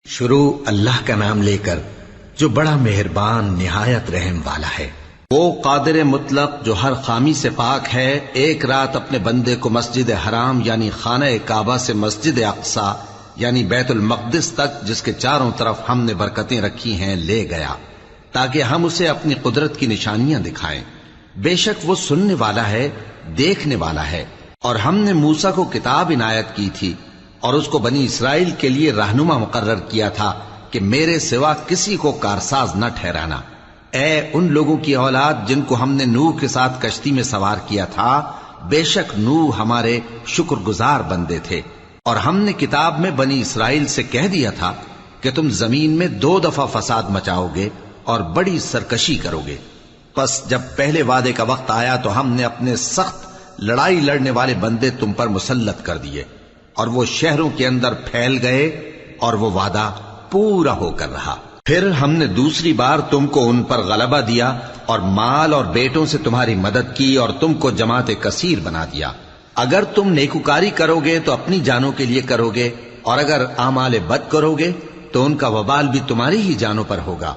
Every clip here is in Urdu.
شروع اللہ کا نام لے کر جو بڑا مہربان نہایت رحم والا ہے۔ وہ قادر مطلق جو ہر خامی سے پاک ہے، ایک رات اپنے بندے کو مسجد حرام یعنی خانہ کعبہ سے مسجد اقصی یعنی بیت المقدس تک، جس کے چاروں طرف ہم نے برکتیں رکھی ہیں، لے گیا تاکہ ہم اسے اپنی قدرت کی نشانیاں دکھائیں۔ بے شک وہ سننے والا ہے، دیکھنے والا ہے۔ اور ہم نے موسیٰ کو کتاب عنایت کی تھی اور اس کو بنی اسرائیل کے لیے رہنما مقرر کیا تھا کہ میرے سوا کسی کو کارساز نہ ٹھہرانا۔ اے ان لوگوں کی اولاد جن کو ہم نے نوح کے ساتھ کشتی میں سوار کیا تھا، بے شک نوح ہمارے شکر گزار بندے تھے۔ اور ہم نے کتاب میں بنی اسرائیل سے کہہ دیا تھا کہ تم زمین میں 2 دفعہ فساد مچاؤ گے اور بڑی سرکشی کرو گے۔ پس جب پہلے وعدے کا وقت آیا تو ہم نے اپنے سخت لڑائی لڑنے والے بندے تم پر مسلط کر دیے، اور وہ شہروں کے اندر پھیل گئے اور وہ وعدہ پورا ہو کر رہا۔ پھر ہم نے دوسری بار تم کو ان پر غلبہ دیا اور مال اور بیٹوں سے تمہاری مدد کی اور تم کو جماعت کثیر بنا دیا۔ اگر تم نیکوکاری کرو گے تو اپنی جانوں کے لیے کرو گے، اور اگر اعمال بد کرو گے تو ان کا وبال بھی تمہاری ہی جانوں پر ہوگا۔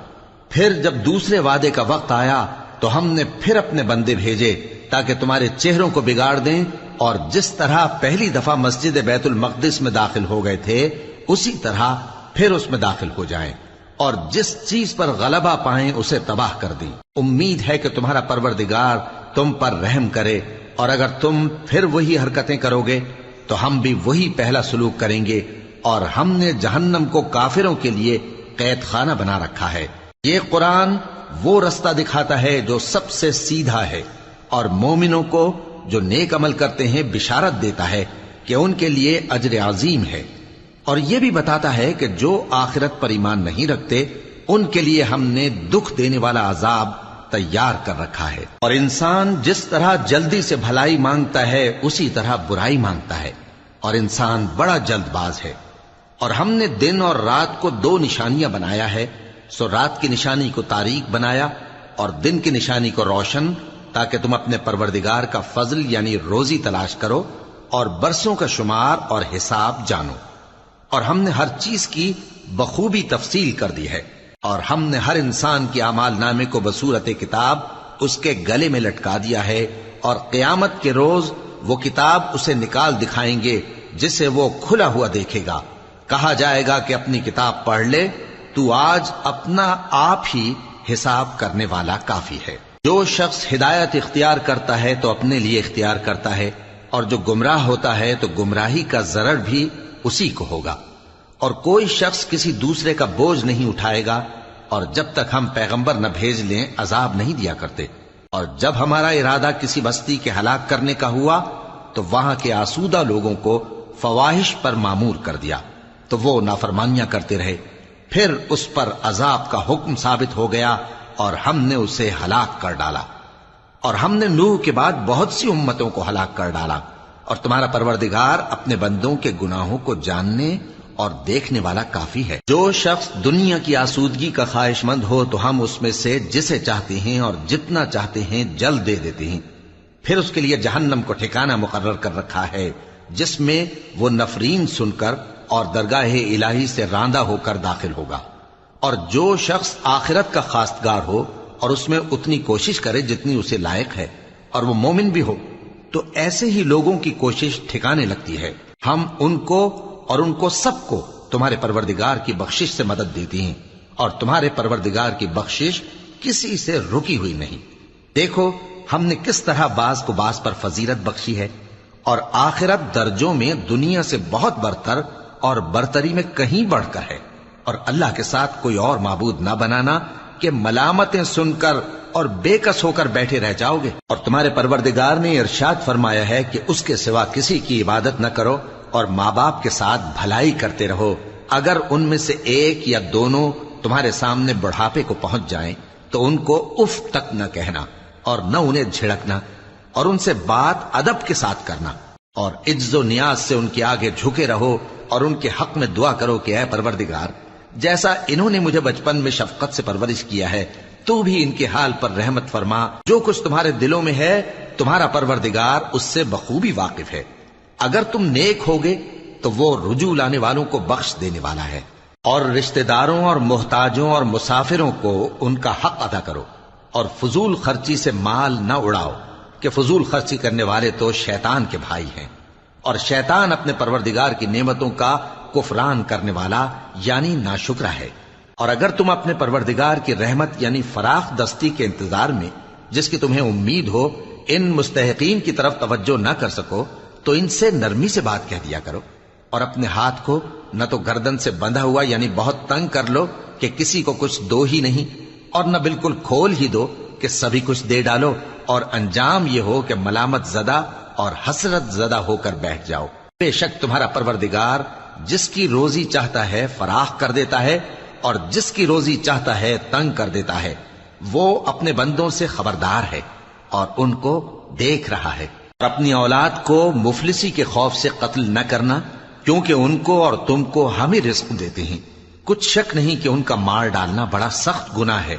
پھر جب دوسرے وعدے کا وقت آیا تو ہم نے پھر اپنے بندے بھیجے تاکہ تمہارے چہروں کو بگاڑ دیں، اور جس طرح پہلی دفعہ مسجد بیت المقدس میں داخل ہو گئے تھے اسی طرح پھر اس میں داخل ہو جائیں، اور جس چیز پر غلبہ پائیں اسے تباہ کر دیں۔ امید ہے کہ تمہارا پروردگار تم پر رحم کرے، اور اگر تم پھر وہی حرکتیں کرو گے تو ہم بھی وہی پہلا سلوک کریں گے، اور ہم نے جہنم کو کافروں کے لیے قید خانہ بنا رکھا ہے۔ یہ قرآن وہ رستہ دکھاتا ہے جو سب سے سیدھا ہے، اور مومنوں کو جو نیک عمل کرتے ہیں بشارت دیتا ہے کہ ان کے لیے اجر عظیم ہے، اور یہ بھی بتاتا ہے کہ جو آخرت پر ایمان نہیں رکھتے ان کے لیے ہم نے دکھ دینے والا عذاب تیار کر رکھا ہے۔ اور انسان جس طرح جلدی سے بھلائی مانگتا ہے اسی طرح برائی مانگتا ہے، اور انسان بڑا جلد باز ہے۔ اور ہم نے دن اور رات کو 2 نشانیاں بنایا ہے، سو رات کی نشانی کو تاریک بنایا اور دن کی نشانی کو روشن، تاکہ تم اپنے پروردگار کا فضل یعنی روزی تلاش کرو اور برسوں کا شمار اور حساب جانو۔ اور ہم نے ہر چیز کی بخوبی تفصیل کر دی ہے، اور ہم نے ہر انسان کے اعمال نامے کو بصورت کتاب اس کے گلے میں لٹکا دیا ہے، اور قیامت کے روز وہ کتاب اسے نکال دکھائیں گے جسے وہ کھلا ہوا دیکھے گا۔ کہا جائے گا کہ اپنی کتاب پڑھ لے، تو آج اپنا آپ ہی حساب کرنے والا کافی ہے۔ جو شخص ہدایت اختیار کرتا ہے تو اپنے لیے اختیار کرتا ہے، اور جو گمراہ ہوتا ہے تو گمراہی کا ضرر بھی اسی کو ہوگا۔ اور کوئی شخص کسی دوسرے کا بوجھ نہیں اٹھائے گا، اور جب تک ہم پیغمبر نہ بھیج لیں عذاب نہیں دیا کرتے۔ اور جب ہمارا ارادہ کسی بستی کے ہلاک کرنے کا ہوا تو وہاں کے آسودہ لوگوں کو فواحش پر مامور کر دیا، تو وہ نافرمانیاں کرتے رہے۔ پھر اس پر عذاب کا حکم ثابت ہو گیا اور ہم نے اسے ہلاک کر ڈالا۔ اور ہم نے نوح کے بعد بہت سی امتوں کو ہلاک کر ڈالا، اور تمہارا پروردگار اپنے بندوں کے گناہوں کو جاننے اور دیکھنے والا کافی ہے۔ جو شخص دنیا کی آسودگی کا خواہش مند ہو تو ہم اس میں سے جسے چاہتے ہیں اور جتنا چاہتے ہیں جلد دے دیتے ہیں۔ پھر اس کے لیے جہنم کو ٹھکانہ مقرر کر رکھا ہے، جس میں وہ نفرین سن کر اور درگاہ الہی سے راندہ ہو کر داخل ہوگا۔ اور جو شخص آخرت کا خواستگار ہو اور اس میں اتنی کوشش کرے جتنی اسے لائق ہے، اور وہ مومن بھی ہو، تو ایسے ہی لوگوں کی کوشش ٹھکانے لگتی ہے۔ ہم ان کو اور ان کو سب کو تمہارے پروردگار کی بخشش سے مدد دیتی ہیں، اور تمہارے پروردگار کی بخشش کسی سے رکی ہوئی نہیں۔ دیکھو ہم نے کس طرح بعض کو بعض پر فضیلت بخشی ہے، اور آخرت درجوں میں دنیا سے بہت برتر اور برتری میں کہیں بڑھ کر ہے۔ اور اللہ کے ساتھ کوئی اور معبود نہ بنانا کہ ملامتیں سن کر اور بے کس ہو کر بیٹھے رہ جاؤ گے۔ اور تمہارے پروردگار نے ارشاد فرمایا ہے کہ اس کے سوا کسی کی عبادت نہ کرو، اور ماں باپ کے ساتھ بھلائی کرتے رہو۔ اگر ان میں سے ایک یا دونوں تمہارے سامنے بڑھاپے کو پہنچ جائیں تو ان کو اف تک نہ کہنا، اور نہ انہیں جھڑکنا، اور ان سے بات ادب کے ساتھ کرنا، اور عجز و نیاز سے ان کے آگے جھکے رہو، اور ان کے حق میں دعا کرو کہ اے پروردگار، جیسا انہوں نے مجھے بچپن میں شفقت سے پرورش کیا ہے، تو بھی ان کے حال پر رحمت فرما۔ جو کچھ تمہارے دلوں میں ہے تمہارا پروردگار اس سے بخوبی واقف ہے۔ اگر تم نیک ہوگے تو وہ رجوع لانے والوں کو بخش دینے والا ہے۔ اور رشتہ داروں اور محتاجوں اور مسافروں کو ان کا حق ادا کرو، اور فضول خرچی سے مال نہ اڑاؤ کہ فضول خرچی کرنے والے تو شیطان کے بھائی ہیں، اور شیطان اپنے پروردگار کی نعمتوں کا کفران کرنے والا یعنی ناشکرا ہے۔ اور اگر تم اپنے پروردگار کی رحمت یعنی فراخ دستی کے انتظار میں جس کی تمہیں امید ہو ان مستحقین کی طرف توجہ نہ کر سکو تو ان سے نرمی سے بات کہہ دیا کرو، اور اپنے ہاتھ کو نہ تو گردن سے بندھا ہوا یعنی بہت تنگ کر لو کہ کسی کو کچھ دو ہی نہیں، اور نہ بالکل کھول ہی دو کہ سبھی کچھ دے ڈالو، اور انجام یہ ہو کہ ملامت زدہ اور حسرت زدہ ہو کر بیٹھ جاؤ۔ بے شک تمہارا پروردگار جس کی روزی چاہتا ہے فراخ کر دیتا ہے، اور جس کی روزی چاہتا ہے تنگ کر دیتا ہے۔ وہ اپنے بندوں سے خبردار ہے اور ان کو دیکھ رہا ہے۔ اور اپنی اولاد کو مفلسی کے خوف سے قتل نہ کرنا، کیونکہ ان کو اور تم کو ہم ہی رزق دیتے ہیں، کچھ شک نہیں کہ ان کا مار ڈالنا بڑا سخت گناہ ہے۔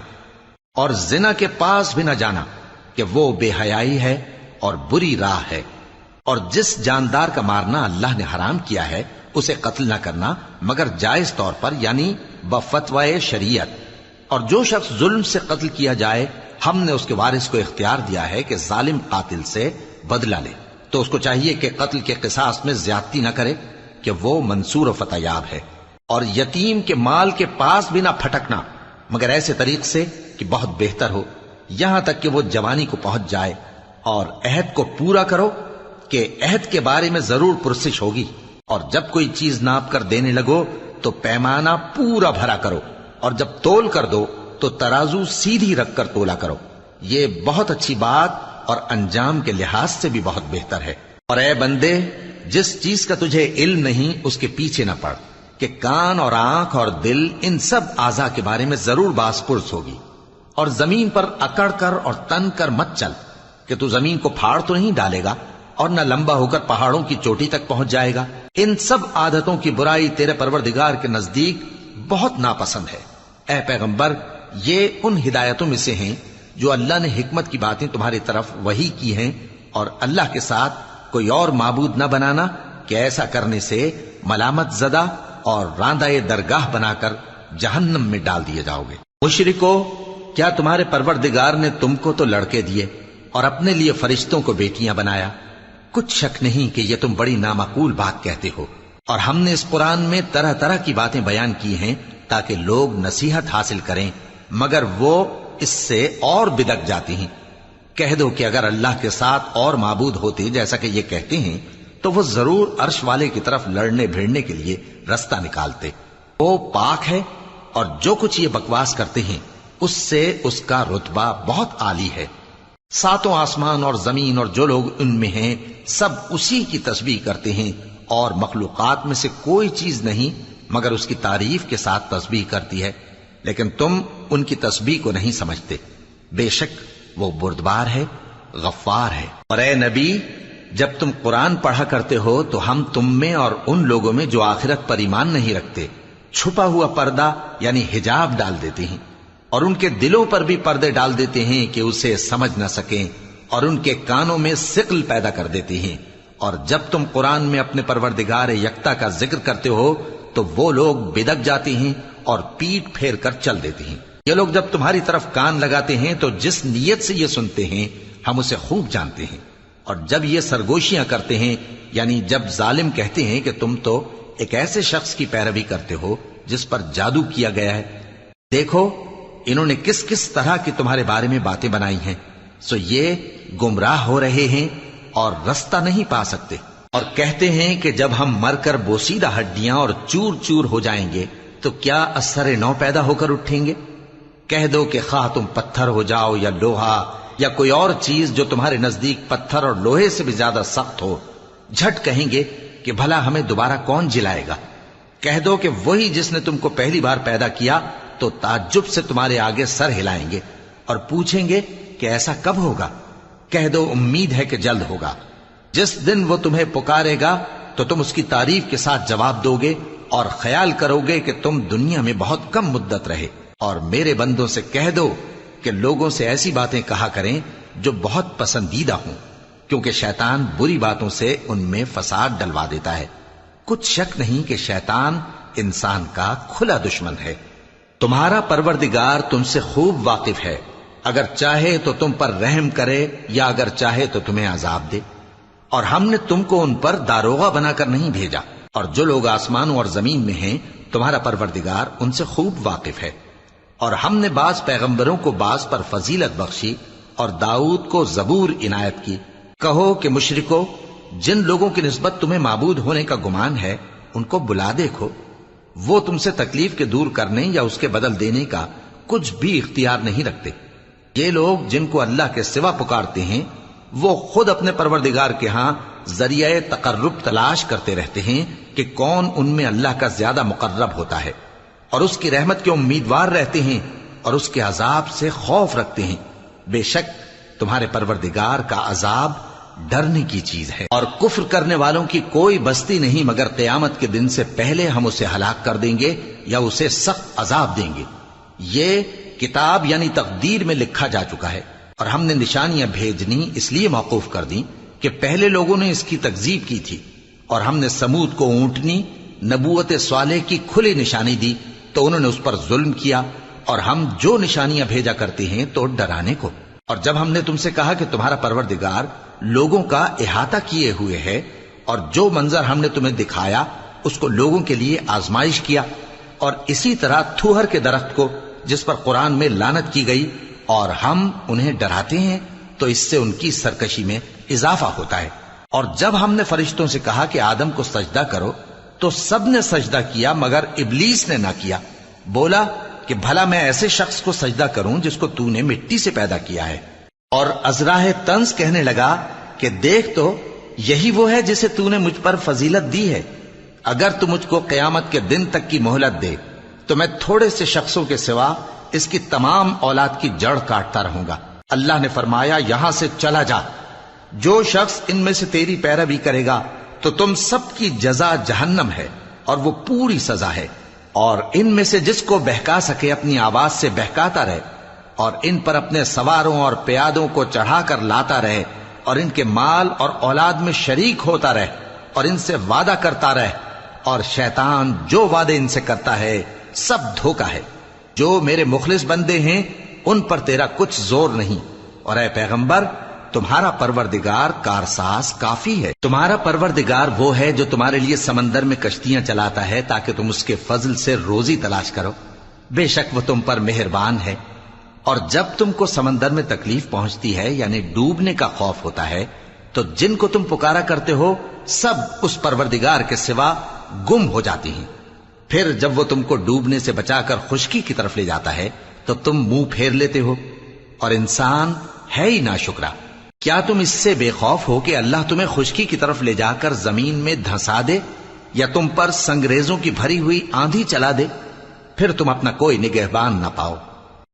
اور زنا کے پاس بھی نہ جانا کہ وہ بے حیائی ہے اور بری راہ ہے۔ اور جس جاندار کا مارنا اللہ نے حرام کیا ہے اسے قتل نہ کرنا مگر جائز طور پر یعنی بفتوائے شریعت۔ اور جو شخص ظلم سے قتل کیا جائے ہم نے اس کے وارث کو اختیار دیا ہے کہ ظالم قاتل سے بدلہ لے، تو اس کو چاہیے کہ قتل کے قصاص میں زیادتی نہ کرے کہ وہ منصور و فتح یاب ہے۔ اور یتیم کے مال کے پاس بھی نہ پھٹکنا مگر ایسے طریق سے کہ بہت بہتر ہو، یہاں تک کہ وہ جوانی کو پہنچ جائے۔ اور عہد کو پورا کرو کہ عہد کے بارے میں ضرور پرسش ہوگی، اور جب کوئی چیز ناپ کر دینے لگو تو پیمانہ پورا بھرا کرو، اور جب تول کر دو تو ترازو سیدھی رکھ کر تولا کرو، یہ بہت اچھی بات اور انجام کے لحاظ سے بھی بہت بہتر ہے۔ اور اے بندے جس چیز کا تجھے علم نہیں اس کے پیچھے نہ پڑ کہ کان اور آنکھ اور دل ان سب اعضاء کے بارے میں ضرور باس پرس ہوگی۔ اور زمین پر اکڑ کر اور تن کر مت چل کہ تو زمین کو پھاڑ تو نہیں ڈالے گا اور نہ لمبا ہو کر پہاڑوں کی چوٹی تک پہنچ جائے گا۔ ان سب عادتوں کی برائی تیرے پروردگار کے نزدیک بہت ناپسند ہے۔ اے پیغمبر یہ ان ہدایتوں میں سے ہیں جو اللہ نے حکمت کی باتیں تمہاری طرف وحی کی ہیں، اور اللہ کے ساتھ کوئی اور معبود نہ بنانا کہ ایسا کرنے سے ملامت زدہ اور راندہ درگاہ بنا کر جہنم میں ڈال دیے جاؤ گے۔ مشرکو، کیا تمہارے پروردگار نے تم کو تو لڑکے دیے اور اپنے لیے فرشتوں کو بیٹیاں بنایا؟ کچھ شک نہیں کہ یہ تم بڑی نامعقول بات کہتے ہو، اور ہم نے اس قرآن میں طرح طرح کی باتیں بیان کی ہیں تاکہ لوگ نصیحت حاصل کریں، مگر وہ اس سے اور بدک جاتی ہیں۔ کہہ دو کہ اگر اللہ کے ساتھ اور معبود ہوتے جیسا کہ یہ کہتے ہیں تو وہ ضرور عرش والے کی طرف لڑنے بھیڑنے کے لیے رستہ نکالتے۔ وہ پاک ہے اور جو کچھ یہ بکواس کرتے ہیں اس سے اس کا رتبہ بہت عالی ہے۔ ساتوں آسمان اور زمین اور جو لوگ ان میں ہیں سب اسی کی تسبیح کرتے ہیں، اور مخلوقات میں سے کوئی چیز نہیں مگر اس کی تعریف کے ساتھ تسبیح کرتی ہے، لیکن تم ان کی تسبیح کو نہیں سمجھتے۔ بے شک وہ بردبار ہے، غفار ہے۔ اور اے نبی جب تم قرآن پڑھا کرتے ہو تو ہم تم میں اور ان لوگوں میں جو آخرت پر ایمان نہیں رکھتے چھپا ہوا پردہ یعنی حجاب ڈال دیتے ہیں، اور ان کے دلوں پر بھی پردے ڈال دیتے ہیں کہ اسے سمجھ نہ سکیں، اور ان کے کانوں میں ثقل پیدا کر دیتے ہیں۔ اور جب تم قرآن میں اپنے پروردگار یکتا کا ذکر کرتے ہو تو وہ لوگ بدک جاتے ہیں اور پیٹ پھیر کر چل دیتے ہیں۔ یہ لوگ جب تمہاری طرف کان لگاتے ہیں تو جس نیت سے یہ سنتے ہیں ہم اسے خوب جانتے ہیں، اور جب یہ سرگوشیاں کرتے ہیں یعنی جب ظالم کہتے ہیں کہ تم تو ایک ایسے شخص کی پیروی کرتے ہو جس پر جادو کیا گیا ہے، دیکھو انہوں نے کس کس طرح کی تمہارے بارے میں باتیں بنائی ہیں، سو یہ گمراہ ہو رہے ہیں اور رستہ نہیں پا سکتے۔ اور کہتے ہیں کہ جب ہم مر کر بوسیدہ ہڈیاں اور چور چور ہو جائیں گے تو کیا اثر نو پیدا ہو کر اٹھیں گے؟ کہہ دو کہ خواہ تم پتھر ہو جاؤ یا لوہا یا کوئی اور چیز جو تمہارے نزدیک پتھر اور لوہے سے بھی زیادہ سخت ہو، جھٹ کہیں گے کہ بھلا ہمیں دوبارہ کون جلائے گا؟ کہہ دو کہ وہی جس نے تم کو پہلی بار پیدا کیا تو تعجب سے تمہارے آگے سر ہلائیں گے اور پوچھیں گے کہ ایسا کب ہوگا؟ کہہ دو امید ہے کہ جلد ہوگا۔ جس دن وہ تمہیں پکارے گا تو تم اس کی تعریف کے ساتھ جواب دو گے اور خیال کرو گے کہ تم دنیا میں بہت کم مدت رہے۔ اور میرے بندوں سے کہہ دو کہ لوگوں سے ایسی باتیں کہا کریں جو بہت پسندیدہ ہوں، کیونکہ شیطان بری باتوں سے ان میں فساد ڈلوا دیتا ہے۔ کچھ شک نہیں کہ شیطان انسان کا کھلا دشمن ہے۔ تمہارا پروردگار تم سے خوب واقف ہے، اگر چاہے تو تم پر رحم کرے یا اگر چاہے تو تمہیں عذاب دے، اور ہم نے تم کو ان پر داروغہ بنا کر نہیں بھیجا، اور جو لوگ آسمانوں اور زمین میں ہیں تمہارا پروردگار ان سے خوب واقف ہے۔ اور ہم نے بعض پیغمبروں کو بعض پر فضیلت بخشی اور داؤد کو زبور عنایت کی۔ کہو کہ مشرکو، جن لوگوں کی نسبت تمہیں معبود ہونے کا گمان ہے ان کو بلا دیکھو، وہ تم سے تکلیف کے دور کرنے یا اس کے بدل دینے کا کچھ بھی اختیار نہیں رکھتے۔ یہ لوگ جن کو اللہ کے سوا پکارتے ہیں وہ خود اپنے پروردگار کے ہاں ذریعہ تقرب تلاش کرتے رہتے ہیں کہ کون ان میں اللہ کا زیادہ مقرب ہوتا ہے، اور اس کی رحمت کے امیدوار رہتے ہیں اور اس کے عذاب سے خوف رکھتے ہیں۔ بے شک تمہارے پروردگار کا عذاب ڈرنے کی چیز ہے، اور کفر کرنے والوں کی کوئی بستی نہیں مگر قیامت کے دن سے پہلے ہم اسے ہلاک کر دیں گے یا اسے سخت عذاب دیں گے۔ یہ کتاب یعنی تقدیر میں لکھا جا چکا ہے، اور ہم نے نشانیاں بھیجنی اس لیے موقوف کر دیں کہ پہلے لوگوں نے اس کی تکذیب کی تھی، اور ہم نے سمود کو اونٹنی نبوت صالح کی کھلی نشانی دی تو انہوں نے اس پر ظلم کیا، اور ہم جو نشانیاں بھیجا کرتے ہیں تو ڈرانے کو۔ اور جب ہم نے تم سے کہا کہ تمہارا پروردگار لوگوں کا احاطہ کیے ہوئے ہے، اور جو منظر ہم نے تمہیں دکھایا اس کو لوگوں کے لیے آزمائش کیا، اور اسی طرح تھوہر کے درخت کو جس پر قرآن میں لعنت کی گئی، اور ہم انہیں ڈراتے ہیں تو اس سے ان کی سرکشی میں اضافہ ہوتا ہے۔ اور جب ہم نے فرشتوں سے کہا کہ آدم کو سجدہ کرو تو سب نے سجدہ کیا مگر ابلیس نے نہ کیا، بولا کہ بھلا میں ایسے شخص کو سجدہ کروں جس کو تو نے مٹی سے پیدا کیا ہے۔ اور ازراہ طنز کہنے لگا کہ دیکھ تو یہی وہ ہے جسے تو نے مجھ پر فضیلت دی ہے، اگر تو مجھ کو قیامت کے دن تک کی مہلت دے تو میں تھوڑے سے شخصوں کے سوا اس کی تمام اولاد کی جڑ کاٹتا رہوں گا۔ اللہ نے فرمایا یہاں سے چلا جا، جو شخص ان میں سے تیری پیروی کرے گا تو تم سب کی جزا جہنم ہے اور وہ پوری سزا ہے، اور ان میں سے جس کو بہکا سکے اپنی آواز سے بہکاتا رہے، اور ان پر اپنے سواروں اور پیادوں کو چڑھا کر لاتا رہے، اور ان کے مال اور اولاد میں شریک ہوتا رہے، اور ان سے وعدہ کرتا رہے، اور شیطان جو وعدے ان سے کرتا ہے سب دھوکا ہے۔ جو میرے مخلص بندے ہیں ان پر تیرا کچھ زور نہیں، اور اے پیغمبر تمہارا پروردگار کارساز کافی ہے۔ تمہارا پروردگار وہ ہے جو تمہارے لیے سمندر میں کشتیاں چلاتا ہے تاکہ تم اس کے فضل سے روزی تلاش کرو، بے شک وہ تم پر مہربان ہے۔ اور جب تم کو سمندر میں تکلیف پہنچتی ہے یعنی ڈوبنے کا خوف ہوتا ہے تو جن کو تم پکارا کرتے ہو سب اس پروردگار کے سوا گم ہو جاتی ہیں، پھر جب وہ تم کو ڈوبنے سے بچا کر خشکی کی طرف لے جاتا ہے تو تم منہ پھیر لیتے ہو، اور انسان ہے ہی ناشکرا۔ کیا تم اس سے بے خوف ہو کہ اللہ تمہیں خشکی کی طرف لے جا کر زمین میں دھنسا دے یا تم پر سنگریزوں کی بھری ہوئی آندھی چلا دے، پھر تم اپنا کوئی نگہبان نہ پاؤ؟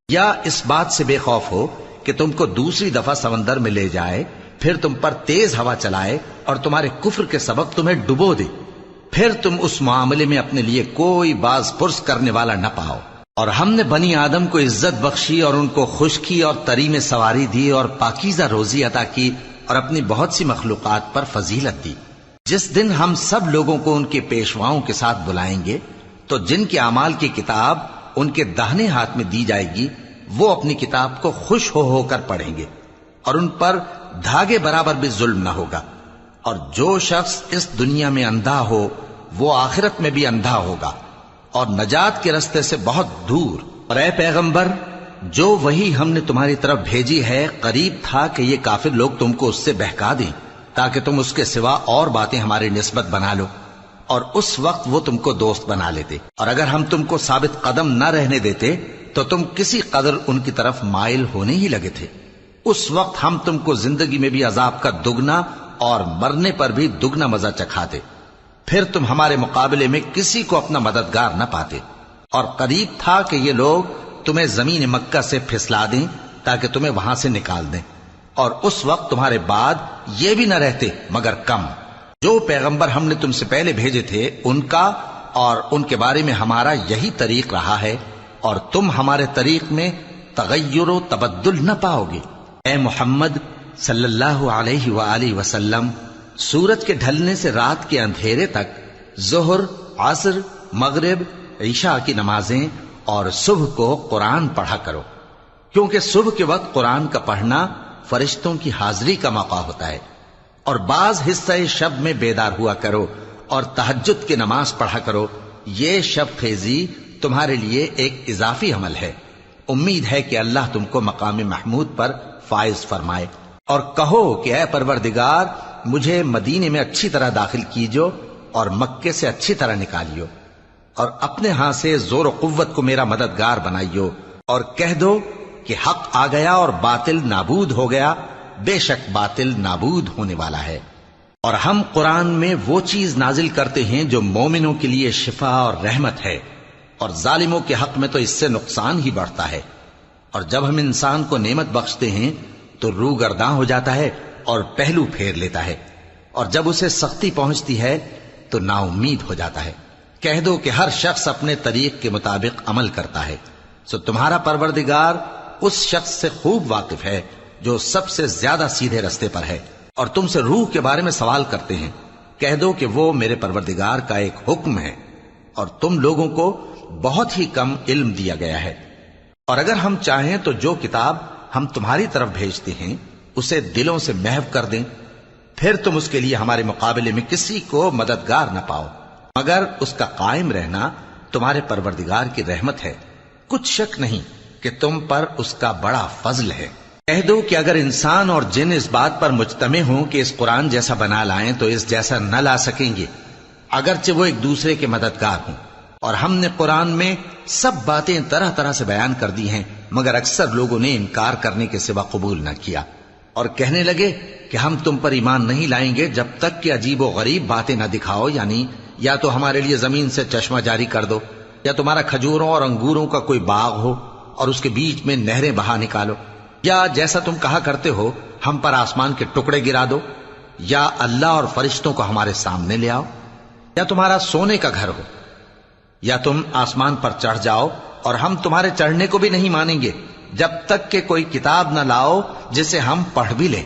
یا اس بات سے بے خوف ہو کہ تم کو دوسری دفعہ سمندر میں لے جائے، پھر تم پر تیز ہوا چلائے اور تمہارے کفر کے سبب تمہیں ڈبو دے، پھر تم اس معاملے میں اپنے لیے کوئی باز پرس کرنے والا نہ پاؤ؟ اور ہم نے بنی آدم کو عزت بخشی اور ان کو خشکی اور تری میں سواری دی اور پاکیزہ روزی عطا کی اور اپنی بہت سی مخلوقات پر فضیلت دی۔ جس دن ہم سب لوگوں کو ان کے پیشواؤں کے ساتھ بلائیں گے تو جن کے اعمال کی کتاب ان کے داہنے ہاتھ میں دی جائے گی وہ اپنی کتاب کو خوش ہو کر پڑھیں گے، اور ان پر دھاگے برابر بھی ظلم نہ ہوگا۔ اور جو شخص اس دنیا میں اندھا ہو وہ آخرت میں بھی اندھا ہوگا اور نجات کے رستے سے بہت دور۔ اور اے پیغمبر جو وہی ہم نے تمہاری طرف بھیجی ہے قریب تھا کہ یہ کافر لوگ تم کو اس سے بہکا دیں تاکہ تم اس کے سوا اور باتیں ہماری نسبت بنا لو، اور اس وقت وہ تم کو دوست بنا لیتے، اور اگر ہم تم کو ثابت قدم نہ رہنے دیتے تو تم کسی قدر ان کی طرف مائل ہونے ہی لگے تھے۔ اس وقت ہم تم کو زندگی میں بھی عذاب کا دگنا اور مرنے پر بھی دگنا مزہ چکھاتے، پھر تم ہمارے مقابلے میں کسی کو اپنا مددگار نہ پاتے۔ اور قریب تھا کہ یہ لوگ تمہیں زمین مکہ سے پھسلا دیں تاکہ تمہیں وہاں سے نکال دیں، اور اس وقت تمہارے بعد یہ بھی نہ رہتے مگر کم۔ جو پیغمبر ہم نے تم سے پہلے بھیجے تھے ان کا اور ان کے بارے میں ہمارا یہی طریق رہا ہے، اور تم ہمارے طریق میں تغیر و تبدل نہ پاؤ گے۔ اے محمد صلی اللہ علیہ وآلہ وسلم، سورج کے ڈھلنے سے رات کے اندھیرے تک ظہر، عصر، مغرب، عشاء کی نمازیں اور صبح کو قرآن پڑھا کرو، کیونکہ صبح کے وقت قرآن کا پڑھنا فرشتوں کی حاضری کا موقع ہوتا ہے۔ اور بعض حصہ شب میں بیدار ہوا کرو اور تہجد کی نماز پڑھا کرو، یہ شب خیزی تمہارے لیے ایک اضافی عمل ہے۔ امید ہے کہ اللہ تم کو مقام محمود پر فائز فرمائے۔ اور کہو کہ اے پروردگار، مجھے مدینے میں اچھی طرح داخل کیجو اور مکے سے اچھی طرح نکالیو، اور اپنے ہاں سے زور و قوت کو میرا مددگار بنائیو، اور کہہ دو کہ حق آ گیا اور باطل نابود ہو گیا، بے شک باطل نابود ہونے والا ہے۔ اور ہم قرآن میں وہ چیز نازل کرتے ہیں جو مومنوں کے لیے شفا اور رحمت ہے، اور ظالموں کے حق میں تو اس سے نقصان ہی بڑھتا ہے۔ اور جب ہم انسان کو نعمت بخشتے ہیں تو روح گرداں ہو جاتا ہے اور پہلو پھیر لیتا ہے، اور جب اسے سختی پہنچتی ہے تو نا امید ہو جاتا ہے۔ کہہ دو کہ ہر شخص اپنے طریق کے مطابق عمل کرتا ہے، سو تمہارا پروردگار اس شخص سے خوب واقف ہے جو سب سے زیادہ سیدھے رستے پر ہے۔ اور تم سے روح کے بارے میں سوال کرتے ہیں، کہہ دو کہ وہ میرے پروردگار کا ایک حکم ہے، اور تم لوگوں کو بہت ہی کم علم دیا گیا ہے۔ اور اگر ہم چاہیں تو جو کتاب ہم تمہاری طرف بھیجتے ہیں اسے دلوں سے محو کر دیں، پھر تم اس کے لیے ہمارے مقابلے میں کسی کو مددگار نہ پاؤ، مگر اس کا قائم رہنا تمہارے پروردگار کی رحمت ہے، کچھ شک نہیں کہ تم پر اس کا بڑا فضل ہے۔ کہہ دو کہ اگر انسان اور جن اس بات پر مجتمع ہوں کہ اس قرآن جیسا بنا لائیں تو اس جیسا نہ لا سکیں گے، اگرچہ وہ ایک دوسرے کے مددگار ہوں۔ اور ہم نے قرآن میں سب باتیں طرح طرح سے بیان کر دی ہیں، مگر اکثر لوگوں نے انکار کرنے کے سوا قبول نہ کیا، اور کہنے لگے کہ ہم تم پر ایمان نہیں لائیں گے جب تک کہ عجیب و غریب باتیں نہ دکھاؤ، یعنی یا تو ہمارے لیے زمین سے چشمہ جاری کر دو، یا تمہارا کھجوروں اور انگوروں کا کوئی باغ ہو اور اس کے بیچ میں نہریں بہا نکالو، یا جیسا تم کہا کرتے ہو ہم پر آسمان کے ٹکڑے گرا دو، یا اللہ اور فرشتوں کو ہمارے سامنے لے آؤ، یا تمہارا سونے کا گھر ہو، یا تم آسمان پر چڑھ جاؤ، اور ہم تمہارے چڑھنے کو بھی نہیں مانیں گے جب تک کہ کوئی کتاب نہ لاؤ جسے ہم پڑھ بھی لیں۔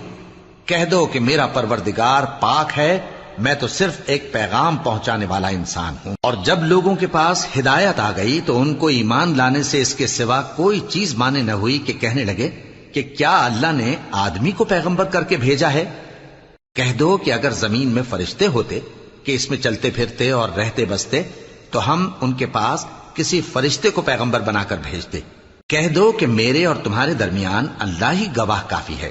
کہہ دو کہ میرا پروردگار پاک ہے، میں تو صرف ایک پیغام پہنچانے والا انسان ہوں۔ اور جب لوگوں کے پاس ہدایت آ گئی تو ان کو ایمان لانے سے اس کے سوا کوئی چیز مانے نہ ہوئی کہ کہنے لگے کہ کیا اللہ نے آدمی کو پیغمبر کر کے بھیجا ہے؟ کہہ دو کہ اگر زمین میں فرشتے ہوتے کہ اس میں چلتے پھرتے اور رہتے بستے تو ہم ان کے پاس کسی فرشتے کو پیغمبر بنا کر بھیجتے۔ کہہ دو کہ میرے اور تمہارے درمیان اللہ ہی گواہ کافی ہے،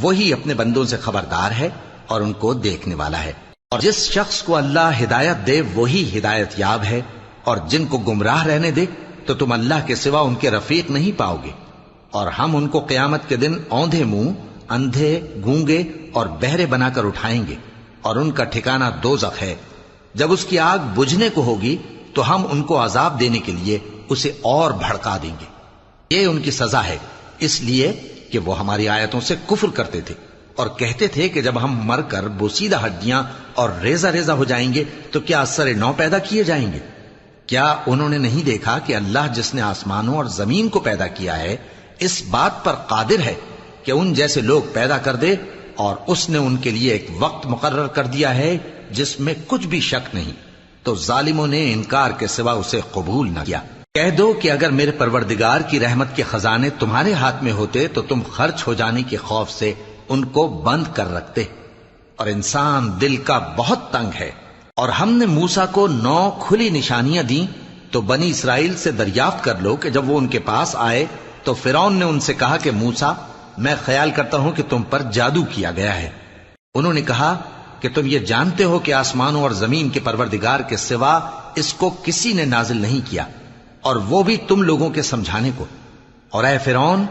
وہی اپنے بندوں سے خبردار ہے اور ان کو دیکھنے والا ہے۔ اور جس شخص کو اللہ ہدایت دے وہی ہدایت یاب ہے، اور جن کو گمراہ رہنے دے تو تم اللہ کے سوا ان کے رفیق نہیں پاؤ گے۔ اور ہم ان کو قیامت کے دن اوندھے منہ، اندھے، گونگے اور بہرے بنا کر اٹھائیں گے، اور ان کا ٹھکانہ دوزخ ہے۔ جب اس کی آگ بجھنے کو ہوگی تو ہم ان کو عذاب دینے کے لیے اسے اور بھڑکا دیں گے۔ یہ ان کی سزا ہے، اس لیے کہ وہ ہماری آیتوں سے کفر کرتے تھے اور کہتے تھے کہ جب ہم مر کر بوسیدہ ہڈیاں اور ریزہ ریزہ ہو جائیں گے تو کیا اثر نو پیدا کیے جائیں گے؟ کیا انہوں نے نہیں دیکھا کہ اللہ جس نے آسمانوں اور زمین کو پیدا کیا ہے اس بات پر قادر ہے کہ ان جیسے لوگ پیدا کر دے، اور اس نے ان کے لیے ایک وقت مقرر کر دیا ہے جس میں کچھ بھی شک نہیں، تو ظالموں نے انکار کے سوا اسے قبول نہ کیا۔ کہہ دو کہ اگر میرے پروردگار کی رحمت کے خزانے تمہارے ہاتھ میں ہوتے تو تم خرچ ہو جانے کے خوف سے ان کو بند کر رکھتے، اور انسان دل کا بہت تنگ ہے۔ اور ہم نے موسیٰ کو 9 کھلی نشانیاں دیں تو بنی اسرائیل سے دریافت کر لو کہ جب وہ ان کے پاس آئے تو فرعون نے ان سے کہا کہ موسیٰ، میں خیال کرتا ہوں کہ تم پر جادو کیا گیا ہے۔ انہوں نے کہا کہ تم یہ جانتے ہو کہ آسمانوں اور زمین کے پروردگار کے سوا اس کو کسی نے نازل نہیں کیا، اور وہ بھی تم لوگوں کے سمجھانے کو۔ اور اے فرعون،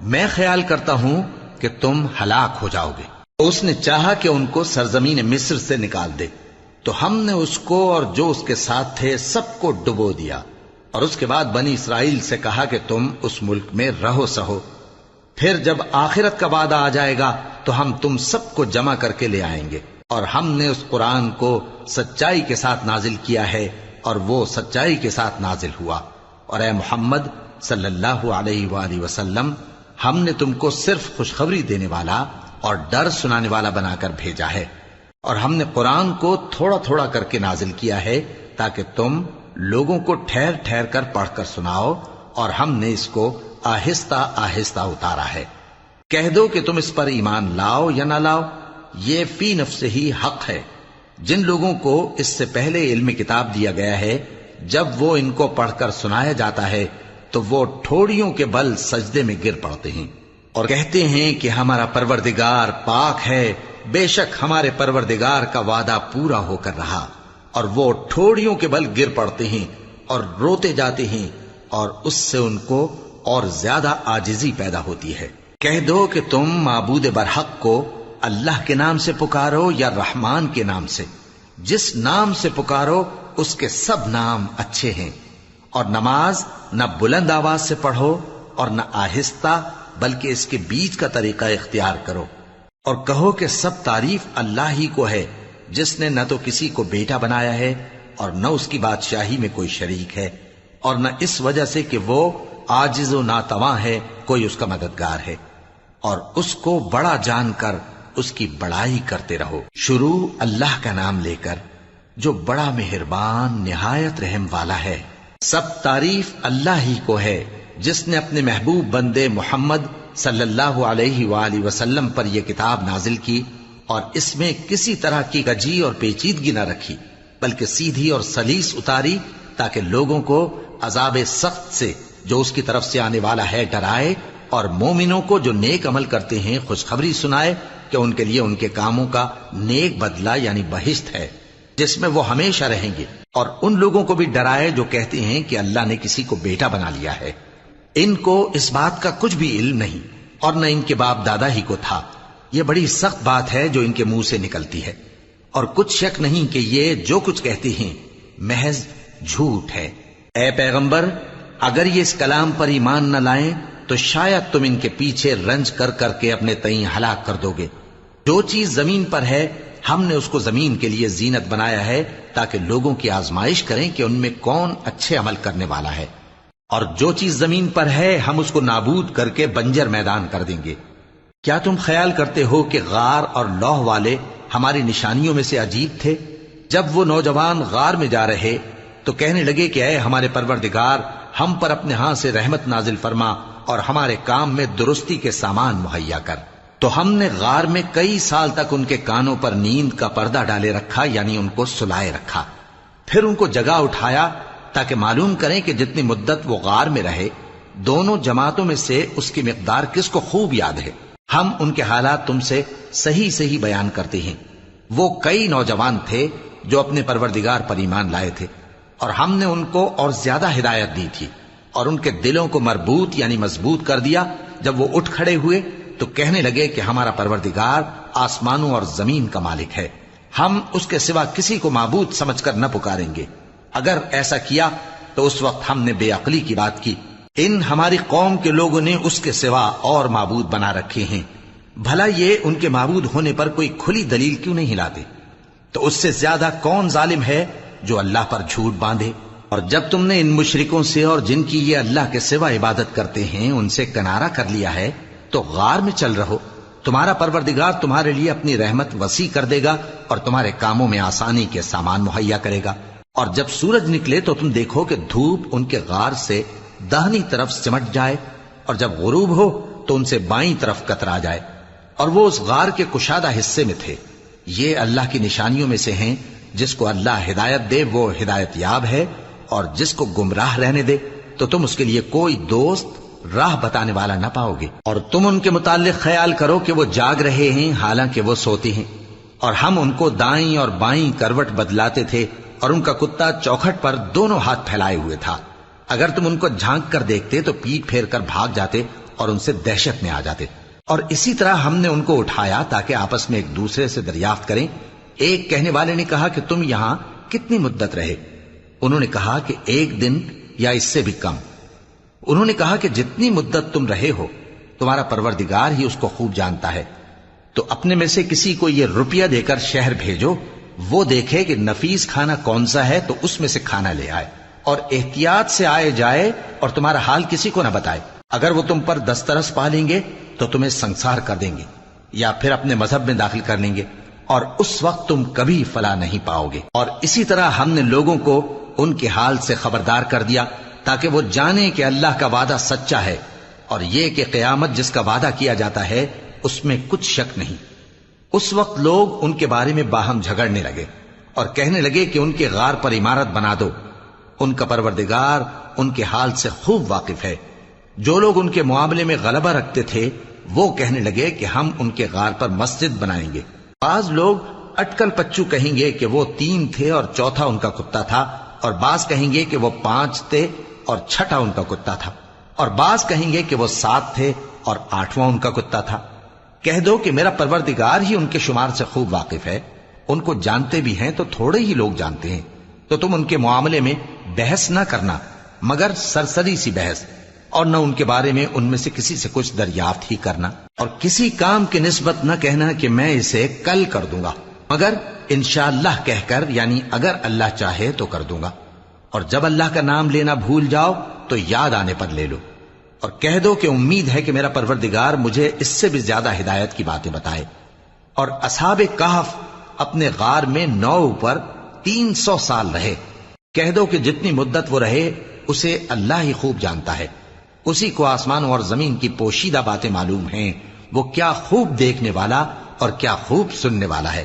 میں خیال کرتا ہوں کہ تم ہلاک ہو جاؤ گے۔ اس نے چاہا کہ ان کو سرزمین مصر سے نکال دے، تو ہم نے اس کو اور جو اس کے ساتھ تھے سب کو ڈبو دیا، اور اس کے بعد بنی اسرائیل سے کہا کہ تم اس ملک میں رہو سہو، پھر جب آخرت کا وعدہ آ جائے گا تو ہم تم سب کو جمع کر کے لے آئیں گے۔ اور ہم نے اس قرآن کو سچائی کے ساتھ نازل کیا ہے، اور وہ سچائی کے ساتھ نازل ہوا۔ اور اے محمد صلی اللہ علیہ وآلہ وسلم، ہم نے تم کو صرف خوشخبری دینے والا اور ڈر سنانے والا بنا کر بھیجا ہے، اور ہم نے قرآن کو تھوڑا تھوڑا کر کے نازل کیا ہے تاکہ تم لوگوں کو ٹھہر ٹھہر کر پڑھ کر سناؤ، اور ہم نے اس کو آہستہ آہستہ اتارا ہے۔ کہہ دو کہ تم اس پر ایمان لاؤ یا نہ لاؤ، یہ فی نفسہ ہی حق ہے۔ جن لوگوں کو اس سے پہلے علم کتاب دیا گیا ہے، جب وہ ان کو پڑھ کر سنایا جاتا ہے تو وہ ٹھوڑیوں کے بل سجدے میں گر پڑتے ہیں اور کہتے ہیں کہ ہمارا پروردگار پاک ہے، بے شک ہمارے پروردگار کا وعدہ پورا ہو کر رہا، اور وہ ٹھوڑیوں کے بل گر پڑتے ہیں اور روتے جاتے ہیں، اور اس سے ان کو اور زیادہ عاجزی پیدا ہوتی ہے۔ کہہ دو کہ تم معبود برحق کو اللہ کے نام سے پکارو یا رحمان کے نام سے، جس نام سے پکارو اس کے سب نام اچھے ہیں، اور نماز نہ بلند آواز سے پڑھو اور نہ آہستہ، بلکہ اس کے بیچ کا طریقہ اختیار کرو، اور کہو کہ سب تعریف اللہ ہی کو ہے، جس نے نہ تو کسی کو بیٹا بنایا ہے اور نہ اس کی بادشاہی میں کوئی شریک ہے، اور نہ اس وجہ سے کہ وہ عاجز و ناتواں ہے کوئی اس کا مددگار ہے، اور اس کو بڑا جان کر اس کی بڑائی کرتے رہو۔ شروع اللہ کا نام لے کر جو بڑا مہربان نہایت رحم والا ہے۔ سب تعریف اللہ ہی کو ہے جس نے اپنے محبوب بندے محمد صلی اللہ علیہ وآلہ وسلم پر یہ کتاب نازل کی، اور اس میں کسی طرح کی کجی اور پیچیدگی نہ رکھی، بلکہ سیدھی اور سلیس اتاری، تاکہ لوگوں کو عذاب سخت سے جو اس کی طرف سے آنے والا ہے ڈرائے، اور مومنوں کو جو نیک عمل کرتے ہیں خوشخبری سنائے کہ ان کے لیے ان کے کاموں کا نیک بدلہ یعنی بہشت ہے، جس میں وہ ہمیشہ رہیں گے، اور ان لوگوں کو بھی ڈرائے جو کہتے ہیں کہ اللہ نے کسی کو بیٹا بنا لیا ہے۔ ان کو اس بات کا کچھ بھی علم نہیں، اور نہ ان کے باپ دادا ہی کو تھا۔ یہ بڑی سخت بات ہے جو ان کے منہ سے نکلتی ہے، اور کچھ شک نہیں کہ یہ جو کچھ کہتے ہیں محض جھوٹ ہے۔ اے پیغمبر، اگر یہ اس کلام پر ایمان نہ لائیں تو شاید تم ان کے پیچھے رنج کر کر کے اپنے تئیں ہلاک کر دو گے۔ جو چیز زمین پر ہے ہم نے اس کو زمین کے لیے زینت بنایا ہے، تاکہ لوگوں کی آزمائش کریں کہ ان میں کون اچھے عمل کرنے والا ہے، اور جو چیز زمین پر ہے ہم اس کو نابود کر کے بنجر میدان کر دیں گے۔ کیا تم خیال کرتے ہو کہ غار اور لوح والے ہماری نشانیوں میں سے عجیب تھے؟ جب وہ نوجوان غار میں جا رہے تو کہنے لگے کہ اے ہمارے پروردگار، ہم پر اپنے ہاں سے رحمت نازل فرما اور ہمارے کام میں درستی کے سامان مہیا کر۔ تو ہم نے غار میں کئی سال تک ان کے کانوں پر نیند کا پردہ ڈالے رکھا، یعنی ان کو سلائے رکھا، پھر ان کو جگا اٹھایا تاکہ معلوم کریں کہ جتنی مدت وہ غار میں رہے دونوں جماعتوں میں سے اس کی مقدار کس کو خوب یاد ہے۔ ہم ان کے حالات تم سے صحیح صحیح بیان کرتے ہیں۔ وہ کئی نوجوان تھے جو اپنے پروردگار پر ایمان لائے تھے، اور ہم نے ان کو اور زیادہ ہدایت دی تھی، اور ان کے دلوں کو مربوط یعنی مضبوط کر دیا۔ جب وہ اٹھ کھڑے ہوئے تو کہنے لگے کہ ہمارا پروردگار آسمانوں اور زمین کا مالک ہے، ہم اس کے سوا کسی کو معبود سمجھ کر نہ پکاریں گے۔ اگر ایسا کیا تو اس وقت ہم نے بے عقلی کی بات کی۔ ان ہماری قوم کے لوگوں نے اس کے سوا اور معبود بنا رکھے ہیں، بھلا یہ ان کے معبود ہونے پر کوئی کھلی دلیل کیوں نہیں لاتے؟ تو اس سے زیادہ کون ظالم ہے جو اللہ پر جھوٹ باندھے؟ اور جب تم نے ان مشرکوں سے اور جن کی یہ اللہ کے سوا عبادت کرتے ہیں ان سے کنارہ کر لیا ہے تو غار میں چل رہو، تمہارا پروردگار تمہارے لیے اپنی رحمت وسیع کر دے گا اور تمہارے کاموں میں آسانی کے سامان مہیا کرے گا۔ اور جب سورج نکلے تو تم دیکھو کہ دھوپ ان کے غار سے داہنی طرف سمٹ جائے، اور جب غروب ہو تو ان سے بائیں طرف کترا جائے، اور وہ اس غار کے کشادہ حصے میں تھے۔ یہ اللہ کی نشانیوں میں سے ہیں، جس کو اللہ ہدایت دے وہ ہدایت یاب ہے، اور جس کو گمراہ رہنے دے تو تم اس کے لیے کوئی دوست راہ بتانے والا نہ پاؤ گے۔ اور تم ان کے متعلق خیال کرو کہ وہ جاگ رہے ہیں حالانکہ وہ سوتے ہیں، اور ہم ان کو دائیں اور بائیں کروٹ بدلاتے تھے، اور ان کا کتا چوکھٹ پر دونوں ہاتھ پھیلائے ہوئے تھا۔ اگر تم ان کو جھانک کر دیکھتے تو پیٹ پھیر کر بھاگ جاتے اور ان سے دہشت میں آ جاتے۔ اور اسی طرح ہم نے ان کو اٹھایا تاکہ آپس میں ایک دوسرے سے دریافت کریں۔ ایک کہنے والے نے کہا کہ تم یہاں کتنی مدت رہے؟ انہوں نے کہا کہ 1 دن یا اس سے بھی کم۔ انہوں نے کہا کہ جتنی مدت تم رہے ہو تمہارا پروردگار ہی اس کو خوب جانتا ہے، تو اپنے میں سے کسی کو یہ روپیہ دے کر شہر بھیجو، وہ دیکھے کہ نفیس کھانا کون سا ہے تو اس میں سے کھانا لے آئے، اور احتیاط سے آئے جائے اور تمہارا حال کسی کو نہ بتائے۔ اگر وہ تم پر دسترس پا لیں گے تو تمہیں سنسار کر دیں گے یا پھر اپنے مذہب میں داخل کر لیں گے، اور اس وقت تم کبھی فلاح نہیں پاؤ گے۔ اور اسی طرح ہم نے لوگوں کو ان کے حال سے خبردار کر دیا تاکہ وہ جانیں کہ اللہ کا وعدہ سچا ہے اور یہ کہ قیامت جس کا وعدہ کیا جاتا ہے اس میں کچھ شک نہیں۔ اس وقت لوگ ان کے بارے میں باہم جھگڑنے لگے اور کہنے لگے کہ ان کے غار پر عمارت بنا دو۔ ان کا پروردگار ان کے حال سے خوب واقف ہے۔ جو لوگ ان کے معاملے میں غلبہ رکھتے تھے وہ کہنے لگے کہ ہم ان کے غار پر مسجد بنائیں گے۔ بعض لوگ اٹکل پچو کہیں گے کہ وہ 3 تھے اور چوتھا ان کا کتا تھا، اور بعض کہیں گے کہ وہ 5 تھے اور چھٹا ان کا کتا تھا، اور بعض کہیں گے کہ وہ 7 تھے اور 8واں ان کا کتا تھا۔ کہہ دو کہ میرا پروردگار ہی ان کے شمار سے خوب واقف ہے۔ ان کو جانتے بھی ہیں تو تھوڑے ہی لوگ جانتے ہیں، تو تم ان کے معاملے میں بحث نہ کرنا مگر سرسری سی بحث، اور نہ ان کے بارے میں ان میں سے کسی سے کچھ دریافت ہی کرنا، اور کسی کام کی نسبت نہ کہنا کہ میں اسے کل کر دوں گا، مگر انشاءاللہ کہہ کر، یعنی اگر اللہ چاہے تو کر دوں گا۔ اور جب اللہ کا نام لینا بھول جاؤ تو یاد آنے پر لے لو، اور کہہ دو کہ امید ہے کہ میرا پروردگار مجھے اس سے بھی زیادہ ہدایت کی باتیں بتائے۔ اور اصحاب کہف اپنے غار میں 9 پر 300 سال رہے۔ کہہ دو کہ جتنی مدت وہ رہے اسے اللہ ہی خوب جانتا ہے، اسی کو آسمانوں اور زمین کی پوشیدہ باتیں معلوم ہیں، وہ کیا خوب دیکھنے والا اور کیا خوب سننے والا ہے۔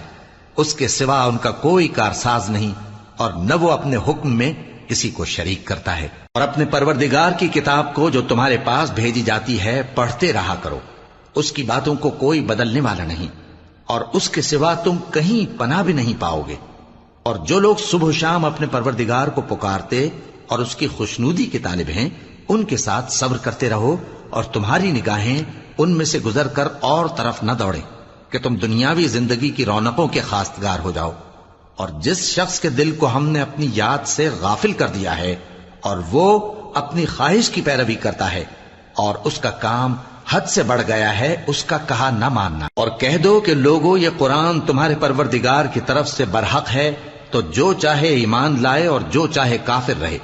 اس کے سوا ان کا کوئی کارساز نہیں، اور نہ وہ اپنے حکم میں کسی کو شریک کرتا ہے۔ اور اپنے پروردگار کی کتاب کو جو تمہارے پاس بھیجی جاتی ہے پڑھتے رہا کرو، اس کی باتوں کو کوئی بدلنے والا نہیں، اور اس کے سوا تم کہیں پناہ بھی نہیں پاؤ گے۔ اور جو لوگ صبح و شام اپنے پروردگار کو پکارتے اور اس کی خوشنودی کے طالب ہیں، ان کے ساتھ صبر کرتے رہو، اور تمہاری نگاہیں ان میں سے گزر کر اور طرف نہ دوڑیں کہ تم دنیاوی زندگی کی رونقوں کے خواستگار ہو جاؤ۔ اور جس شخص کے دل کو ہم نے اپنی یاد سے غافل کر دیا ہے اور وہ اپنی خواہش کی پیروی کرتا ہے اور اس کا کام حد سے بڑھ گیا ہے، اس کا کہا نہ ماننا۔ اور کہہ دو کہ لوگوں، یہ قرآن تمہارے پروردگار کی طرف سے برحق ہے، تو جو چاہے ایمان لائے اور جو چاہے کافر رہے۔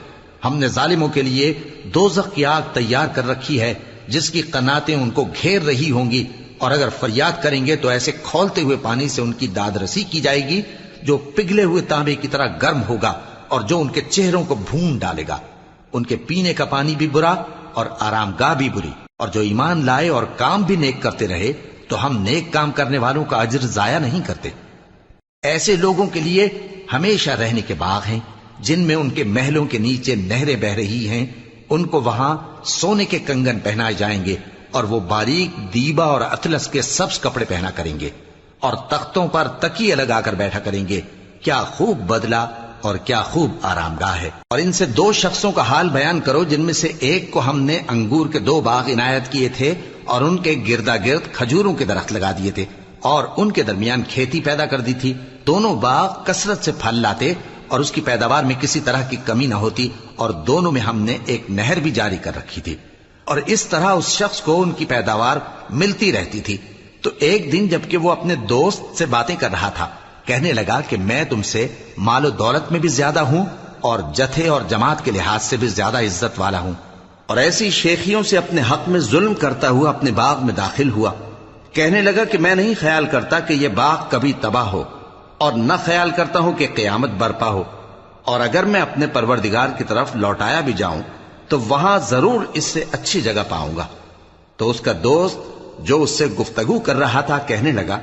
ہم نے ظالموں کے لیے دوزخ کی آگ تیار کر رکھی ہے جس کی قناتیں ان کو گھیر رہی ہوں گی، اور اگر فریاد کریں گے تو ایسے کھولتے ہوئے پانی سے ان کی داد رسی کی جائے گی جو پگھلے ہوئے تانبے کی طرح گرم ہوگا اور جو ان کے چہروں کو بھون ڈالے گا۔ ان کے پینے کا پانی بھی برا اور آرام گاہ بھی بری۔ اور جو ایمان لائے اور کام بھی نیک کرتے رہے تو ہم نیک کام کرنے والوں کا اجر ضائع نہیں کرتے۔ ایسے لوگوں کے لیے ہمیشہ رہنے کے باغ ہیں جن میں ان کے محلوں کے نیچے نہریں بہ رہی ہیں، ان کو وہاں سونے کے کنگن پہنائے جائیں گے، اور وہ باریک دیبا اور اطلس کے سبز کپڑے پہنا کریں گے، اور تختوں پر تکیے لگا کر بیٹھا کریں گے۔ کیا خوب بدلہ اور کیا خوب آرام گاہ ہے۔ اور ان سے 2 شخصوں کا حال بیان کرو جن میں سے ایک کو ہم نے انگور کے 2 باغ عنایت کیے تھے اور ان کے گردا گرد کھجوروں کے درخت لگا دیے تھے اور ان کے درمیان کھیتی پیدا کر دی تھی۔ دونوں باغ کثرت سے پھل لاتے اور اس کی پیداوار میں کسی طرح کی کمی نہ ہوتی، اور دونوں میں ہم نے ایک نہر بھی جاری کر رکھی تھی، اور اس طرح اس شخص کو ان کی پیداوار ملتی رہتی تھی۔ تو ایک دن جبکہ وہ اپنے دوست سے باتیں کر رہا تھا، کہنے لگا کہ میں تم سے مال و دولت میں بھی زیادہ ہوں اور جتھے اور جماعت کے لحاظ سے بھی زیادہ عزت والا ہوں، اور ایسی شیخیوں سے اپنے حق میں ظلم کرتا ہوا اپنے باغ میں داخل ہوا۔ کہنے لگا کہ میں نہیں خیال کرتا کہ یہ باغ کبھی تباہ ہو، اور نہ خیال کرتا ہوں کہ قیامت برپا ہو، اور اگر میں اپنے پروردگار کی طرف لوٹایا بھی جاؤں تو وہاں ضرور اس سے اچھی جگہ پاؤں گا۔ تو اس کا دوست جو اس سے گفتگو کر رہا تھا کہنے لگا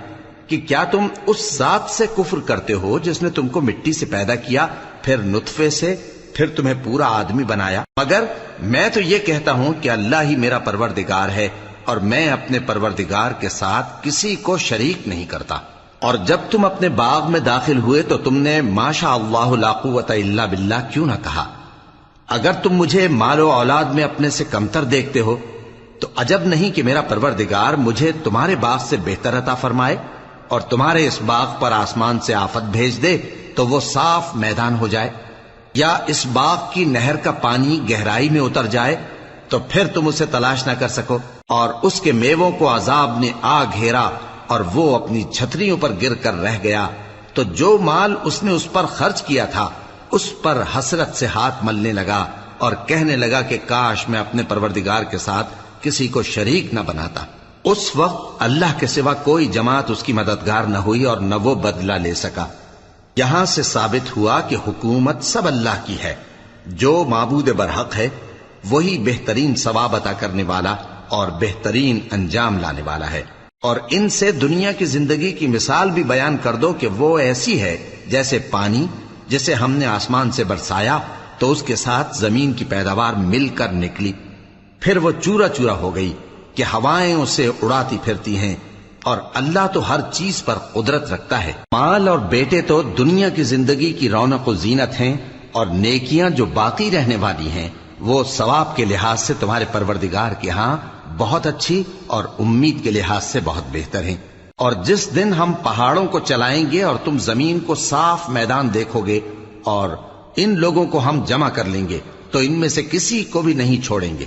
کہ کیا تم اس ذات سے کفر کرتے ہو جس نے تم کو مٹی سے پیدا کیا، پھر نطفے سے، پھر تمہیں پورا آدمی بنایا؟ مگر میں تو یہ کہتا ہوں کہ اللہ ہی میرا پروردگار ہے، اور میں اپنے پروردگار کے ساتھ کسی کو شریک نہیں کرتا۔ اور جب تم اپنے باغ میں داخل ہوئے تو تم نے ما شاء اللہ لا قوت الا باللہ کیوں نہ کہا؟ اگر تم مجھے مال و اولاد میں اپنے سے کمتر دیکھتے ہو تو عجب نہیں کہ میرا پروردگار مجھے تمہارے باغ سے بہتر عطا فرمائے اور تمہارے اس باغ پر آسمان سے آفت بھیج دے تو وہ صاف میدان ہو جائے، یا اس باغ کی نہر کا پانی گہرائی میں اتر جائے تو پھر تم اسے تلاش نہ کر سکو، اور اس کے میووں کو عذاب نے آ گھیرا اور وہ اپنی چھتریوں پر گر کر رہ گیا، تو جو مال اس نے اس پر خرچ کیا تھا اس پر حسرت سے ہاتھ ملنے لگا اور کہنے لگا کہ کاش میں اپنے پروردگار کے ساتھ کسی کو شریک نہ بناتا۔ اس وقت اللہ کے سوا کوئی جماعت اس کی مددگار نہ ہوئی اور نہ وہ بدلہ لے سکا۔ یہاں سے ثابت ہوا کہ حکومت سب اللہ کی ہے. جو معبود برحق ہے وہی بہترین ثواب عطا کرنے والا اور بہترین انجام لانے والا ہے. اور ان سے دنیا کی زندگی کی مثال بھی بیان کر دو کہ وہ ایسی ہے جیسے پانی جسے ہم نے آسمان سے برسایا تو اس کے ساتھ زمین کی پیداوار مل کر نکلی، پھر وہ چورا چورا ہو گئی کہ ہوائیں اسے اڑاتی پھرتی ہیں. اور اللہ تو ہر چیز پر قدرت رکھتا ہے. مال اور بیٹے تو دنیا کی زندگی کی رونق و زینت ہیں، اور نیکیاں جو باقی رہنے والی ہیں وہ ثواب کے لحاظ سے تمہارے پروردگار کے ہاں بہت اچھی اور امید کے لحاظ سے بہت بہتر ہیں. اور جس دن ہم پہاڑوں کو چلائیں گے اور تم زمین کو صاف میدان دیکھو گے اور ان لوگوں کو ہم جمع کر لیں گے تو ان میں سے کسی کو بھی نہیں چھوڑیں گے،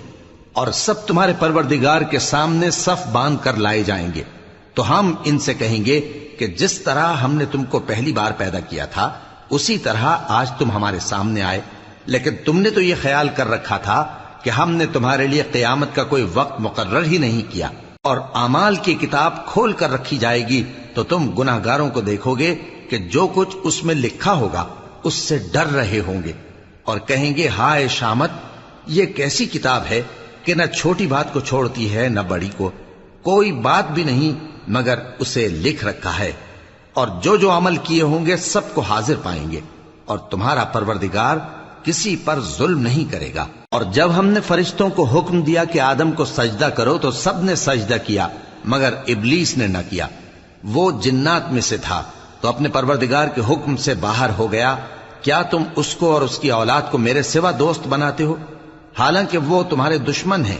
اور سب تمہارے پروردگار کے سامنے صف باندھ کر لائے جائیں گے. تو ہم ان سے کہیں گے کہ جس طرح ہم نے تم کو پہلی بار پیدا کیا تھا اسی طرح آج تم ہمارے سامنے آئے، لیکن تم نے تو یہ خیال کر رکھا تھا کہ ہم نے تمہارے لیے قیامت کا کوئی وقت مقرر ہی نہیں کیا. اور اعمال کی کتاب کھول کر رکھی جائے گی تو تم گناہگاروں کو دیکھو گے کہ جو کچھ اس میں لکھا ہوگا اس سے ڈر رہے ہوں گے اور کہیں گے ہائے شامت، یہ کیسی کتاب ہے کہ نہ چھوٹی بات کو چھوڑتی ہے نہ بڑی کو، کوئی بات بھی نہیں مگر اسے لکھ رکھا ہے. اور جو عمل کیے ہوں گے سب کو حاضر پائیں گے، اور تمہارا پروردگار کسی پر ظلم نہیں کرے گا. اور جب ہم نے فرشتوں کو حکم دیا کہ آدم کو سجدہ کرو تو سب نے سجدہ کیا مگر ابلیس نے نہ کیا. وہ جنات میں سے تھا تو اپنے پروردگار کے حکم سے باہر ہو گیا. کیا تم اس کو اور اس کی اولاد کو میرے سوا دوست بناتے ہو حالانکہ وہ تمہارے دشمن ہیں؟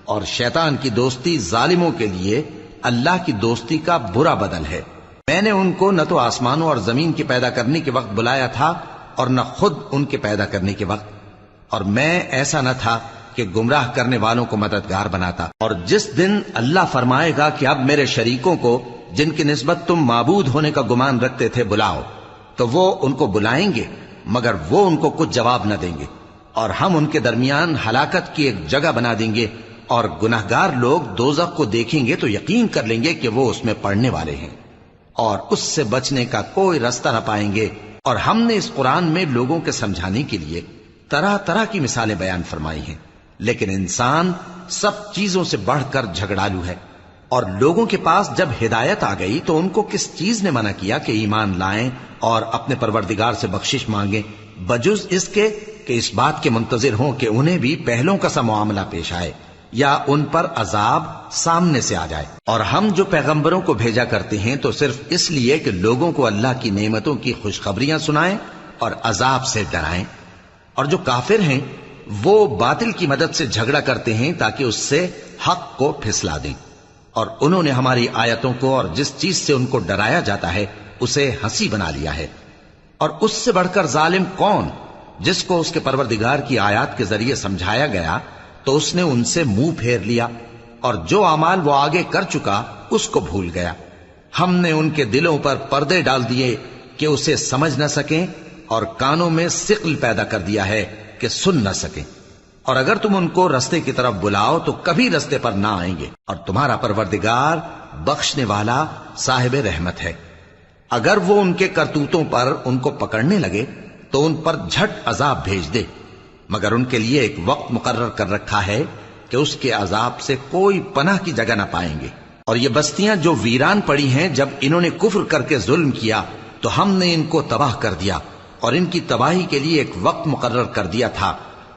اور شیطان کی دوستی ظالموں کے لیے اللہ کی دوستی کا برا بدل ہے. میں نے ان کو نہ تو آسمانوں اور زمین کے پیدا کرنے کے وقت بلایا تھا اور نہ خود ان کے پیدا کرنے کے وقت، اور میں ایسا نہ تھا کہ گمراہ کرنے والوں کو مددگار بناتا. اور جس دن اللہ فرمائے گا کہ اب میرے شریکوں کو جن کی نسبت تم معبود ہونے کا گمان رکھتے تھے بلاؤ، تو وہ ان کو بلائیں گے مگر وہ ان کو کچھ جواب نہ دیں گے، اور ہم ان کے درمیان ہلاکت کی ایک جگہ بنا دیں گے. اور گناہگار لوگ دوزخ کو دیکھیں گے تو یقین کر لیں گے کہ وہ اس میں پڑنے والے ہیں اور اس سے بچنے کا کوئی راستہ نہ پائیں گے. اور ہم نے اس قرآن میں لوگوں کے سمجھانے کے لیے طرح طرح کی مثالیں بیان فرمائی ہیں، لیکن انسان سب چیزوں سے بڑھ کر جھگڑالو ہے. اور لوگوں کے پاس جب ہدایت آ گئی تو ان کو کس چیز نے منع کیا کہ ایمان لائیں اور اپنے پروردگار سے بخشش مانگیں، بجز اس کے کہ اس بات کے منتظر ہوں کہ انہیں بھی پہلوں کا سا معاملہ پیش آئے یا ان پر عذاب سامنے سے آ جائے. اور ہم جو پیغمبروں کو بھیجا کرتے ہیں تو صرف اس لیے کہ لوگوں کو اللہ کی نعمتوں کی خوشخبریاں سنائیں اور عذاب سے ڈرائیں. اور جو کافر ہیں وہ باطل کی مدد سے جھگڑا کرتے ہیں تاکہ اس سے حق کو پھسلا دیں. اور انہوں نے ہماری آیتوں کو اور جس چیز سے ان کو ڈرایا جاتا ہے اسے ہنسی بنا لیا ہے. اور اس سے بڑھ کر ظالم کون جس کو اس کے پروردگار کی آیات کے ذریعے سمجھایا گیا تو اس نے ان سے منہ پھیر لیا، اور جو اعمال وہ آگے کر چکا اس کو بھول گیا. ہم نے ان کے دلوں پر پردے ڈال دیے کہ اسے سمجھ نہ سکیں اور کانوں میں ثقل پیدا کر دیا ہے کہ سن نہ سکیں. اور اگر تم ان کو رستے کی طرف بلاؤ تو کبھی رستے پر نہ آئیں گے. اور تمہارا پروردگار بخشنے والا صاحب رحمت ہے. اگر وہ ان کے کرتوتوں پر ان کو پکڑنے لگے تو ان پر جھٹ عذاب بھیج دے، مگر ان کے لیے ایک وقت مقرر کر رکھا ہے کہ اس کے عذاب سے کوئی پناہ کی جگہ نہ پائیں گے. اور یہ بستیاں جو ویران پڑی ہیں جب انہوں نے کفر کر کے ظلم کیا تو ہم نے ان کو تباہ کر دیا اور ان کی تباہی کے لیے ایک وقت مقرر کر دیا تھا.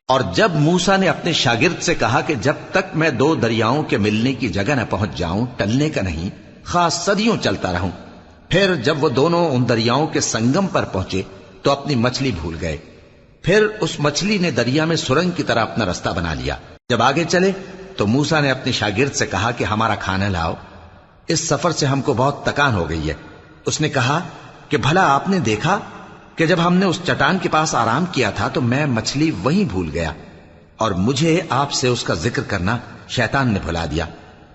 اور جب موسیٰ نے اپنے شاگرد سے کہا کہ جب تک میں دو دریاؤں کے ملنے کی جگہ نہ پہنچ جاؤں ٹلنے کا نہیں، خاص صدیوں چلتا رہوں. پھر جب وہ دونوں ان دریاؤں کے سنگم پر پہنچے تو اپنی مچھلی بھول گئے. پھر اس مچھلی نے دریا میں سرنگ کی طرح اپنا راستہ بنا لیا. جب آگے چلے تو موسیٰ نے اپنے شاگرد سے کہا کہ ہمارا کھانا لاؤ، اس سفر سے ہم کو بہت تکان ہو گئی ہے. اس نے کہا کہ بھلا آپ نے دیکھا کہ جب ہم نے اس چٹان کے پاس آرام کیا تھا تو میں مچھلی وہیں بھول گیا، اور مجھے آپ سے اس کا ذکر کرنا شیطان نے بھلا دیا،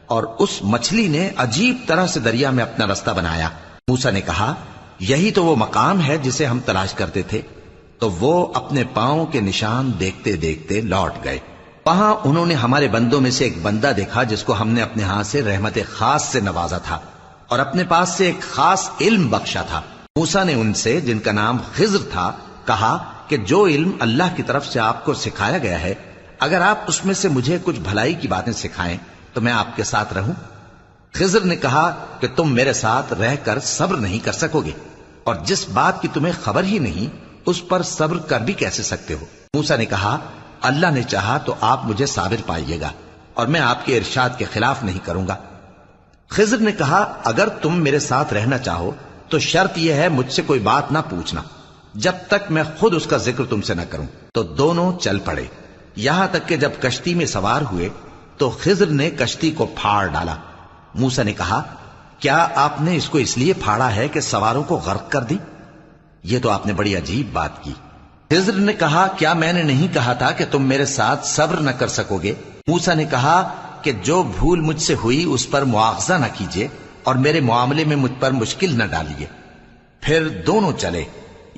اور اس مچھلی نے عجیب طرح سے دریا میں اپنا راستہ بنایا. موسیٰ نے کہا یہی تو وہ مقام ہے جسے ہم تلاش کرتے تھے. تو وہ اپنے پاؤں کے نشان دیکھتے دیکھتے لوٹ گئے. وہاں انہوں نے ہمارے بندوں میں سے ایک بندہ دیکھا جس کو ہم نے اپنے ہاں سے رحمت خاص سے نوازا تھا اور اپنے پاس سے ایک خاص علم بخشا تھا. موسیٰ نے ان سے، جن کا نام خضر تھا، کہا کہ جو علم اللہ کی طرف سے آپ کو سکھایا گیا ہے، اگر آپ اس میں سے مجھے کچھ بھلائی کی باتیں سکھائیں تو میں آپ کے ساتھ رہوں۔ خضر نے کہا کہ تم میرے ساتھ رہ کر صبر نہیں کر سکو گے، اور جس بات کی تمہیں خبر ہی نہیں اس پر صبر کر بھی کیسے سکتے ہو؟ موسیٰ نے کہا اللہ نے چاہا تو آپ مجھے صابر پائیے گا، اور میں آپ کے ارشاد کے خلاف نہیں کروں گا۔ خضر نے کہا اگر تم میرے ساتھ رہنا چاہو تو شرط یہ ہے مجھ سے کوئی بات نہ پوچھنا جب تک میں خود اس کا ذکر تم سے نہ کروں۔ تو دونوں چل پڑے، یہاں تک کہ جب کشتی میں سوار ہوئے تو خضر نے کشتی کو پھاڑ ڈالا۔ موسیٰ نے کہا کیا آپ نے اس کو اس لیے پھاڑا ہے کہ سواروں کو غرق کر دی؟ یہ تو آپ نے بڑی عجیب بات کی۔ خضر نے کہا کیا میں نے نہیں کہا تھا کہ تم میرے ساتھ صبر نہ کر سکو گے؟ موسیٰ نے کہا کہ جو بھول مجھ سے ہوئی اس پر مواخذہ نہ کیجیے اور میرے معاملے میں مجھ پر مشکل نہ ڈالیے۔ پھر دونوں چلے،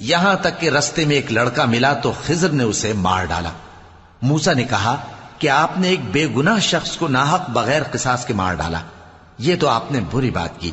یہاں تک کہ رستے میں ایک لڑکا ملا تو خضر نے اسے مار ڈالا۔ موسیٰ نے کہا کہ آپ نے ایک بے گناہ شخص کو ناحق بغیر قصاص کے مار ڈالا، یہ تو آپ نے بری بات کی۔